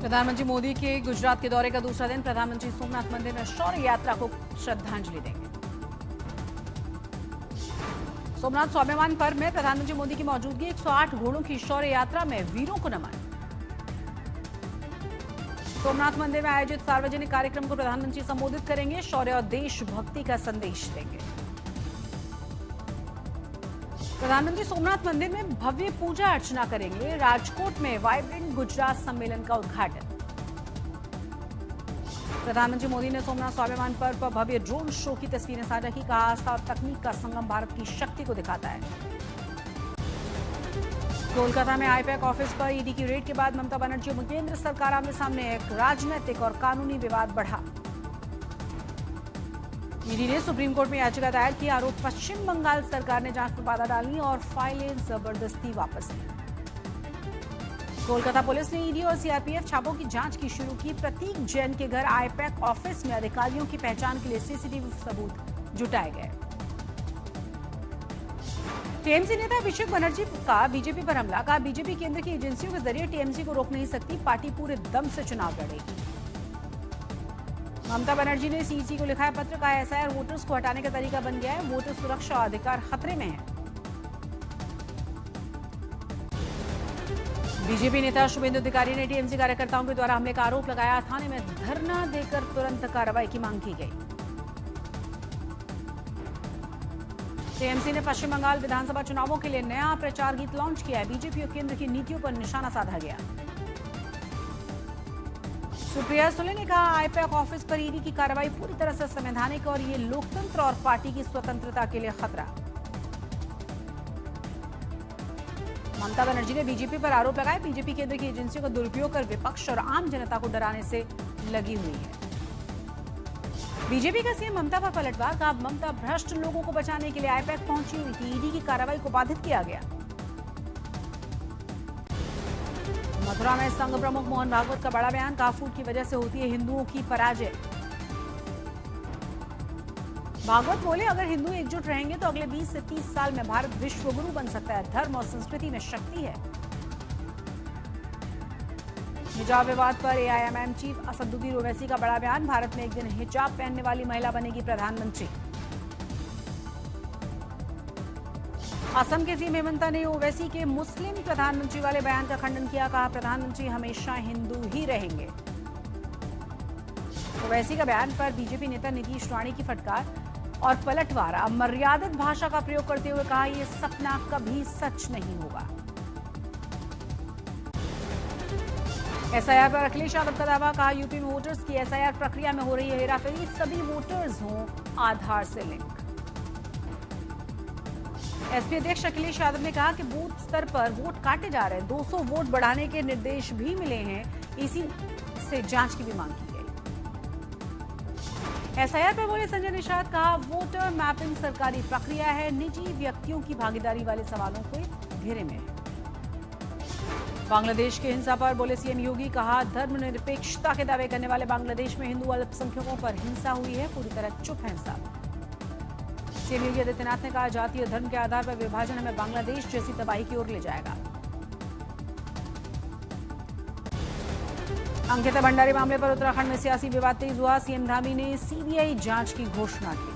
प्रधानमंत्री मोदी के गुजरात के दौरे का दूसरा दिन। प्रधानमंत्री सोमनाथ मंदिर में शौर्य यात्रा को श्रद्धांजलि देंगे। सोमनाथ स्वाभिमान पर्व में प्रधानमंत्री मोदी की मौजूदगी। 108 घोड़ों की शौर्य यात्रा में वीरों को नमन। सोमनाथ मंदिर में आयोजित सार्वजनिक कार्यक्रम को प्रधानमंत्री संबोधित करेंगे। शौर्य और देशभक्ति का संदेश देंगे। प्रधानमंत्री सोमनाथ मंदिर में भव्य पूजा अर्चना करेंगे। राजकोट में वाइब्रेंट गुजरात सम्मेलन का उद्घाटन। प्रधानमंत्री मोदी ने सोमनाथ स्वाभिमान पर्व पर भव्य ड्रोन शो की तस्वीरें साझा की। कहा, आस्था और तकनीक का संगम भारत की शक्ति को दिखाता है। कोलकाता में आईपैक ऑफिस पर ईडी की रेड के बाद ममता बनर्जी और केंद्र सरकार आमने सामने। एक राजनीतिक और कानूनी विवाद बढ़ा। ईडी ने सुप्रीम कोर्ट में याचिका दायर की। आरोप, पश्चिम बंगाल सरकार ने जांच में बाधा डाली और फाइलें जबरदस्ती वापस ली। कोलकाता पुलिस ने ईडी और सीआरपीएफ छापों की जांच की शुरू की। प्रतीक जैन के घर आईपैक ऑफिस में अधिकारियों की पहचान के लिए सीसीटीवी सबूत जुटाए गए। टीएमसी नेता अभिषेक बनर्जी का बीजेपी पर हमला। कहा, बीजेपी केंद्र की एजेंसियों के जरिए टीएमसी को रोक नहीं सकती। पार्टी पूरे दम से चुनाव लड़ेगी। ममता बनर्जी ने सीईसी को लिखा है पत्र। का एसआईआर वोटर्स को हटाने का तरीका बन गया है। वोटर सुरक्षा और अधिकार खतरे में है। बीजेपी नेता शुभेंदु अधिकारी ने टीएमसी कार्यकर्ताओं के द्वारा हमले का आरोप लगाया। थाने में धरना देकर तुरंत कार्रवाई की मांग की गई। टीएमसी ने पश्चिम बंगाल विधानसभा चुनावों के लिए नया प्रचार गीत लॉन्च किया है। बीजेपी और केंद्र की नीतियों पर निशाना साधा गया। सुप्रिया सुले ने कहा, आईपैक ऑफिस पर ईडी की कार्रवाई पूरी तरह से संवैधानिक और ये लोकतंत्र और पार्टी की स्वतंत्रता के लिए खतरा। ममता बनर्जी ने बीजेपी पर आरोप लगाया। बीजेपी केंद्र की एजेंसियों का दुरुपयोग कर विपक्ष और आम जनता को डराने से लगी हुई है। बीजेपी का सीएम ममता पर पलटवार। कहा, ममता भ्रष्ट लोगों को बचाने के लिए आईपैक पहुंची हुई थी। ईडी की कार्रवाई को बाधित किया गया। मथुरा में संघ प्रमुख मोहन भागवत का बड़ा बयान। कहा, फूट की वजह से होती है हिंदुओं की पराजय। भागवत बोले, अगर हिंदू एकजुट रहेंगे तो अगले 20 से 30 साल में भारत विश्व गुरु बन सकता है। धर्म और संस्कृति में शक्ति है। हिजाब विवाद पर एआईएमआईएम चीफ असदुद्दीन ओवैसी का बड़ा बयान। भारत में एक दिन हिजाब पहनने वाली महिला बनेगी प्रधानमंत्री। असम के सीएम हेमंता ने ओवैसी के मुस्लिम प्रधानमंत्री वाले बयान का खंडन किया। कहा, प्रधानमंत्री हमेशा हिंदू ही रहेंगे। ओवैसी का बयान पर बीजेपी नेता नीतीश राणे की फटकार और पलटवार। अमर्यादित भाषा का प्रयोग करते हुए कहा, यह सपना कभी सच नहीं होगा। एसआईआर पर अखिलेश यादव का दावा। कहा, यूपी में वोटर्स की एसआईआर प्रक्रिया में हो रही है हेराफेरी। सभी वोटर्स हों आधार से लिंक। एसपी अध्यक्ष अखिलेश यादव ने कहा कि बूथ स्तर पर वोट काटे जा रहे हैं। 200 वोट बढ़ाने के निर्देश भी मिले हैं। इसी से जांच की भी मांग की गई। एसआईआर पर बोले संजय निषाद। कहा, वोटर मैपिंग सरकारी प्रक्रिया है। निजी व्यक्तियों की भागीदारी वाले सवालों के घेरे में है। बांग्लादेश के हिंसा पर बोले सीएम योगी। कहा, धर्मनिरपेक्षता के दावे करने वाले बांग्लादेश में हिंदू अल्पसंख्यकों पर हिंसा हुई है। पूरी तरह चुप है सब। सीएम योगी आदित्यनाथ ने कहा, जाति और धर्म के आधार पर विभाजन हमें बांग्लादेश जैसी तबाही की ओर ले जाएगा। अंकिता भंडारी मामले पर उत्तराखंड में सियासी विवाद तेज हुआ। सीएम धामी ने सीबीआई जांच की घोषणा की।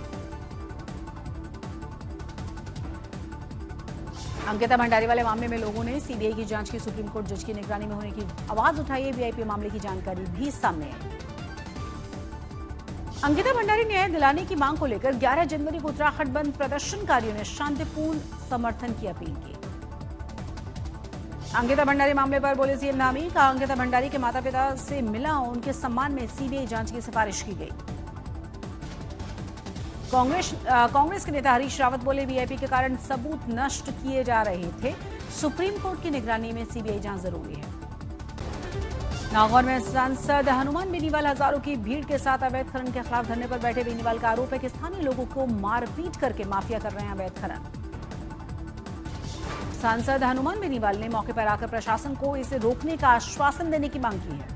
अंकिता भंडारी वाले मामले में लोगों ने सीबीआई की जांच की। सुप्रीम कोर्ट जज की निगरानी में होने की आवाज उठाई है। वीआईपी मामले की जानकारी भी सामने आई। अंकिता भंडारी न्याय दिलाने की मांग को लेकर 11 जनवरी को उत्तराखंड बंद प्रदर्शनकारियों ने शांतिपूर्ण समर्थन की अपील की। अंकिता भंडारी मामले पर बोले सीएम धामी। कहा, अंकिता भंडारी के माता पिता से मिला। उनके सम्मान में सीबीआई जांच की सिफारिश की गई। कांग्रेस के नेता हरीश रावत बोले, वीआईपी के कारण सबूत नष्ट किए जा रहे थे। सुप्रीम कोर्ट की निगरानी में सीबीआई जांच जरूरी है। नागौर में सांसद हनुमान बेनीवाल हजारों की भीड़ के साथ अवैध खनन के खिलाफ धरने पर बैठे। बेनीवाल का आरोप है कि स्थानीय लोगों को मारपीट करके माफिया कर रहे हैं अवैध खनन। सांसद हनुमान बेनीवाल ने मौके पर आकर प्रशासन को इसे रोकने का आश्वासन देने की मांग की है।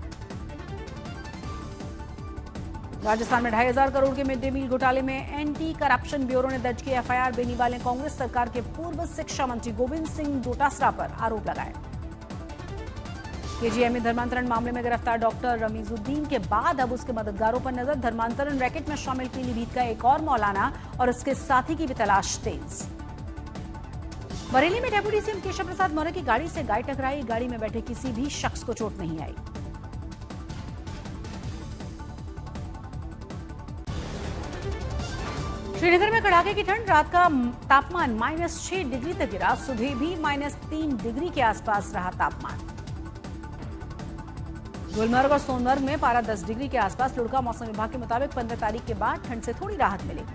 राजस्थान में 2,500 करोड़ के मिड डे मील घोटाले में एंटी करप्शन ब्यूरो ने दर्ज की एफआईआर। बेनीवाल ने कांग्रेस सरकार के पूर्व शिक्षा मंत्री गोविंद सिंह डोटासरा पर आरोप लगाए। केजीएम में धर्मांतरण मामले में गिरफ्तार डॉक्टर रमीजुद्दीन के बाद अब उसके मददगारों पर नजर। धर्मांतरण रैकेट में शामिल पीलीभीत का एक और मौलाना और उसके साथी की भी तलाश तेज। बरेली में डेप्यूटी सीएम केशव प्रसाद मौर्य की गाड़ी से गाय टकराई। गाड़ी में बैठे किसी भी शख्स को चोट नहीं आई। श्रीनगर में कड़ाके की ठंड। रात का तापमान -6 डिग्री तक गिरा। सुबह भी -3 डिग्री के आसपास रहा तापमान। गुलमर्ग और सोनमर्ग में पारा 10 डिग्री के आसपास लुढ़का। मौसम विभाग के मुताबिक 15 तारीख के बाद ठंड से थोड़ी राहत मिलेगी।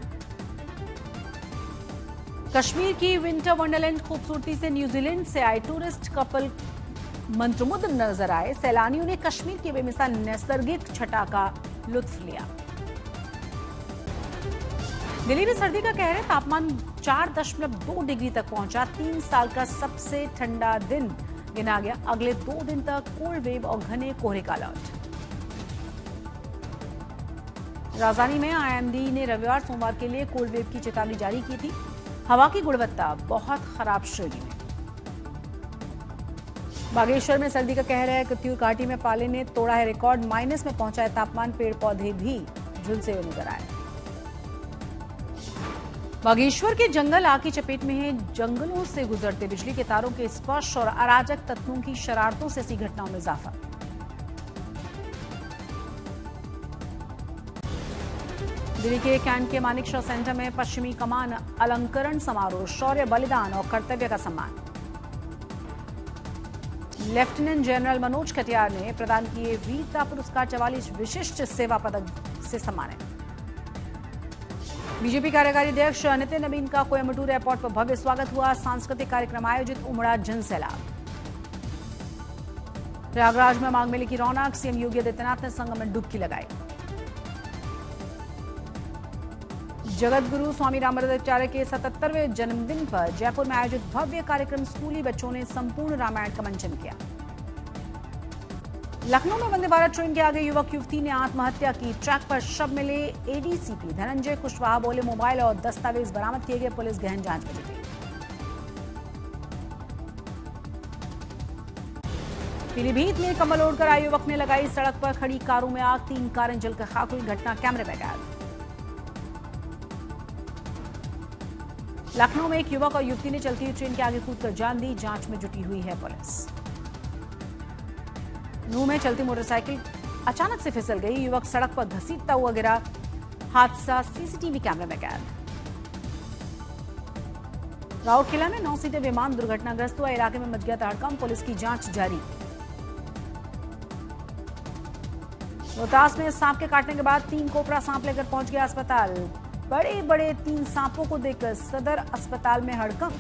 कश्मीर की विंटर वंडरलैंड खूबसूरती से न्यूजीलैंड से आए टूरिस्ट कपल मंत्रमुग्ध नजर आए। सैलानियों ने कश्मीर की बेमिसाल नैसर्गिक छटा का लुत्फ लिया। दिल्ली में सर्दी का कहर है। तापमान 4.2 डिग्री तक पहुंचा। 3 साल का सबसे ठंडा दिन गिना गया। अगले 2 दिन तक कोल्ड वेव और घने कोहरे का अलर्ट। राजधानी में आईएमडी ने रविवार सोमवार के लिए कोल्ड वेव की चेतावनी जारी की थी। हवा की गुणवत्ता बहुत खराब श्रेणी में। बागेश्वर में सर्दी का कहर है। कत्यूर घाटी में पाले ने तोड़ा है रिकॉर्ड। माइनस में पहुंचा है तापमान। पेड़ पौधे भी झुलसे हुए नजर आए। बागेश्वर के जंगल आग की चपेट में है। जंगलों से गुजरते बिजली के तारों के स्पर्श और अराजक तत्वों की शरारतों से ऐसी घटनाओं में इजाफा। दिल्ली के कैंट के मानिकशॉ सेंटर में पश्चिमी कमान अलंकरण समारोह। शौर्य, बलिदान और कर्तव्य का सम्मान। लेफ्टिनेंट जनरल मनोज कटियार ने प्रदान किए वीरता पुरस्कार। 44 विशिष्ट सेवा पदक से सम्मानित। बीजेपी कार्यकारी अध्यक्ष नितिन नवीन का कोयम्बटूर एयरपोर्ट पर भव्य स्वागत हुआ। सांस्कृतिक कार्यक्रम आयोजित। उमड़ा जनसैलाब। प्रयागराज में माघ मेले की रौनक। सीएम योगी आदित्यनाथ ने संगम में डुबकी लगाई। जगत गुरु स्वामी रामानंदाचार्य के 77वें जन्मदिन पर जयपुर में आयोजित भव्य कार्यक्रम। स्कूली बच्चों ने संपूर्ण रामायण का मंचन किया। लखनऊ में वंदे भारत ट्रेन के आगे युवक युवती ने आत्महत्या की। ट्रैक पर शव मिले। एडीसीपी धनंजय कुशवाहा बोले मोबाइल और दस्तावेज बरामद किए गए। पुलिस गहन जांच में जुटी। पीलीभीत में कम्बल ओढ़कर आए युवक ने लगाई सड़क पर खड़ी कारों में आग। 3 कारें जलकर खाक हुई। घटना कैमरे में कैद। लखनऊ में एक युवक और युवती ने चलती हुई ट्रेन के आगे कूदकर जान दी। जांच में जुटी हुई है पुलिस। नूह में चलती मोटरसाइकिल अचानक से फिसल गई। युवक सड़क पर घसीटता हुआ गिरा। हादसा सीसीटीवी कैमरे में कैद। राउरकेला में 9 सीटर विमान दुर्घटनाग्रस्त हुआ। इलाके में मच गया तहड़कम। पुलिस की जांच जारी। रोहतास में सांप के काटने के बाद 3 कोबरा सांप लेकर पहुंच गया अस्पताल। बड़े बड़े 3 सांपों को देखकर सदर अस्पताल में हड़कंप।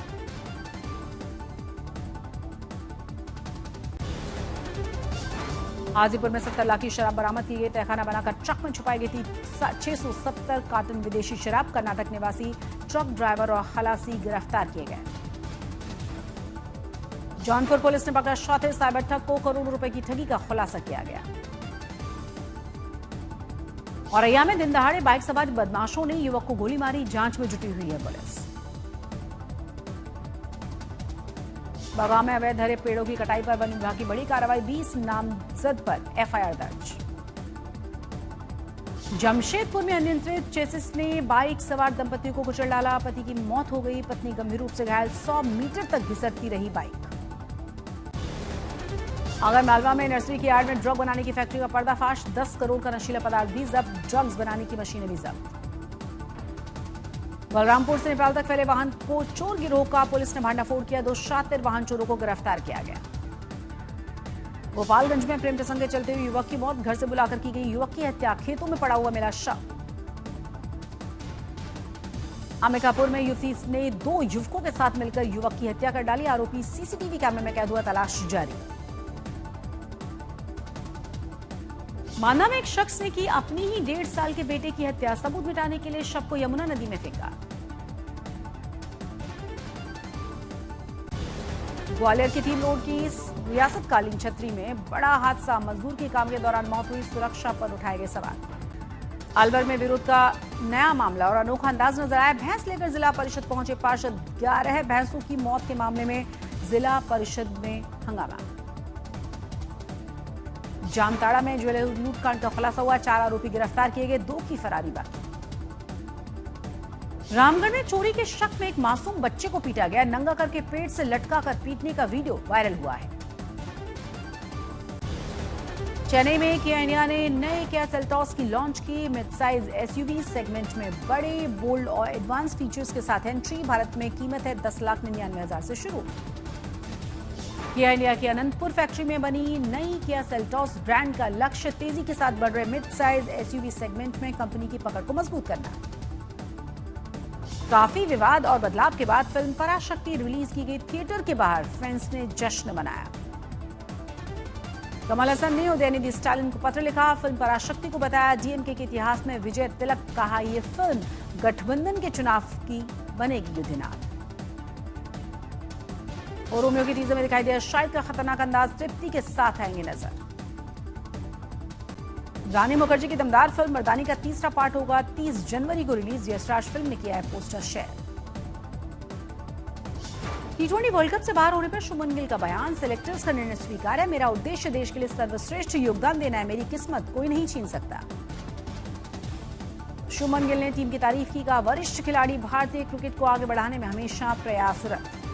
हाजीपुर में 70 लाख की शराब बरामद की गई। तहखाना बनाकर ट्रक में छुपाई गई थी 670 कार्टन विदेशी शराब। कर्नाटक निवासी ट्रक ड्राइवर और खलासी गिरफ्तार किए गए। जौनपुर पुलिस ने पकड़ा चौथे साइबर ठग को। करोड़ों रुपए की ठगी का खुलासा किया गया। औरैया में दिन दहाड़े बाइक सवार बदमाशों ने युवक को गोली मारी। जांच में जुटी हुई है पुलिस। बगाव में अवैध हरे पेड़ों की कटाई पर वन विभाग की बड़ी कार्रवाई। 20 नामजद पर एफआईआर दर्ज। जमशेदपुर में अनियंत्रित चेसिस ने बाइक सवार दंपति को कुचल डाला। पति की मौत हो गई। पत्नी गंभीर रूप से घायल। 100 मीटर तक घिसटती रही बाइक। आगर मालवा में नर्सरी की यार्ड में ड्रग बनाने की फैक्ट्री का पर्दाफाश। 10 करोड़ का नशीला पदार्थ भी जब्त। ड्रग्स बनाने की मशीनें भी जब्त। बलरामपुर से नेपाल तक फैले वाहन को चोर गिरोह का पुलिस ने भांडाफोड़ किया। 2 शातिर वाहन चोरों को गिरफ्तार किया गया। गोपालगंज में प्रेम प्रसंग के चलते हुए युवक की मौत। घर से बुलाकर की गई युवक की हत्या। खेतों में पड़ा हुआ मिला शव। अंबिकापुर में युवती ने 2 युवकों के साथ मिलकर युवक की हत्या कर डाली। आरोपी सीसीटीवी कैमरे में कैद हुआ। तलाश जारी। मांदा में एक शख्स ने की अपनी ही 1.5 साल के बेटे की हत्या। सबूत मिटाने के लिए शव को यमुना नदी में फेंका। ग्वालियर की 3 रोड की रियासतकालीन छतरी में बड़ा हादसा। मजदूर की काम के दौरान मौत हुई। सुरक्षा पर उठाए गए सवाल। अलवर में विरोध का नया मामला और अनोखा अंदाज नजर आया। भैंस लेकर जिला परिषद पहुंचे पार्षद। 11 भैंसों की मौत के मामले में जिला परिषद में हंगामा। जामताड़ा में ज्वेलरी लूटकांड का खुलासा हुआ, 4 आरोपी गिरफ्तार किए गए, 2 की फरारी बाकी। रामगढ़ में चोरी के शक में एक मासूम बच्चे को पीटा गया, नंगा करके पेट से लटका कर पीटने का वीडियो वायरल हुआ है। चेन्नई में किया इंडिया ने नए किया सेल्टॉस की लॉन्च की, मिड साइज एसयूवी सेगमेंट में बड़े, बोल्ड और एडवांस फीचर्स के साथ एंट्री। भारत में कीमत है 10,99,000 से शुरू। किया इंडिया की अनंतपुर फैक्ट्री में बनी नई किया सेल्टॉस ब्रांड का लक्ष्य तेजी के साथ बढ़ रहे मिड साइज एसयूवी सेगमेंट में कंपनी की पकड़ को मजबूत करना। काफी विवाद और बदलाव के बाद फिल्म पराशक्ति रिलीज की गई, थिएटर के बाहर फैंस ने जश्न मनाया। कमल हसन ने उदयनिधि स्टालिन को पत्र लिखा, फिल्म पराशक्ति को बताया डीएमके के इतिहास में विजय तिलक, कहा यह फिल्म गठबंधन के चुनाव की बनेगी युद्धनाद। और रोमियो के टीजर में दिखाई दिया शाहिद का खतरनाक अंदाज, तृप्ति के साथ आएंगे नजर। रानी मुखर्जी की दमदार फिल्म मर्दानी का तीसरा पार्ट होगा 30 जनवरी को रिलीज, यशराज फिल्म ने किया है poster share. T20 world cup से बाहर होने पर शुभमन गिल का बयान, सिलेक्टर्स का निर्णय स्वीकार है, मेरा उद्देश्य देश के लिए सर्वश्रेष्ठ योगदान देना है, मेरी किस्मत कोई नहीं छीन सकता। शुभमन गिल ने टीम की तारीफ की, कहा वरिष्ठ खिलाड़ी भारतीय क्रिकेट को आगे बढ़ाने में हमेशा प्रयासरत।